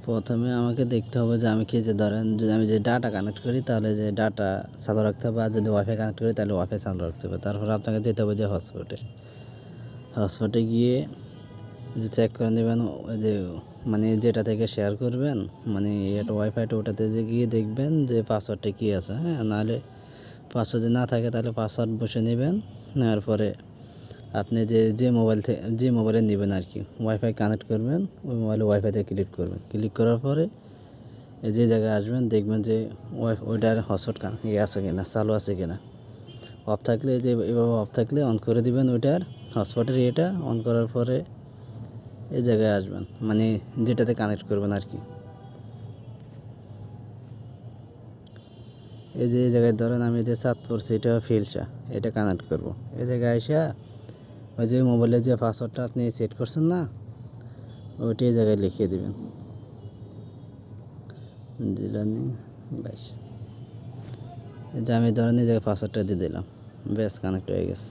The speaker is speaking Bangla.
প্রথমে আমাকে দেখতে হবে যে আমি কি যে ধরেন যদি আমি যে ডাটা কানেক্ট করি তাহলে যে ডাটা চালু রাখতে হবে, আর যদি ওয়াইফাই কানেক্ট করি তাহলে ওয়াইফাই চালু রাখতে হবে। তারপর আপনাকে যেতে হবে যে হটস্পটে গিয়ে যে চেক করে নেবেন ওই যে মানে যেটা থেকে শেয়ার করবেন মানে এটা ওয়াইফাইটা, ওটাতে যে গিয়ে দেখবেন যে পাসওয়ার্ডটা কী আছে। হ্যাঁ, নাহলে পাসওয়ার্ড যদি না থাকে তাহলে পাসওয়ার্ড বসে নেবেন। নেওয়ার পরে আপনি যে মোবাইলে নেবেন আর কি, ওয়াইফাই কানেক্ট করবেন, ওই মোবাইলে ওয়াইফাইতে ক্লিক করবেন। ক্লিক করার পরে যে জায়গায় আসবেন দেখবেন যে ওইটার হটস্পট আছে কিনা, চালু আছে কিনা। অফ থাকলে যে এভাবে অফ থাকলে অন করে দিবেন ওইটার হটস্পটের ইয়েটা। অন করার পরে এই জায়গায় আসবেন মানে যেটাতে কানেক্ট করবেন আর কি। এই যে এই জায়গায় ধরেন আমি যে চাঁদপুর এটা ফিল্ডটা এটা কানেক্ট করব। এই জায়গায় এসে ওই যে মোবাইলের যে পাসওয়ার্ডটা আপনি সেট করছেন না, ওইটা এই জায়গায় লিখিয়ে দেবেন, জিলানি 22। এই যে আমি ধরেন এই জায়গায় পাসওয়ার্ডটা দিয়ে দিলাম, ব্যাস কানেক্ট হয়ে গেছে।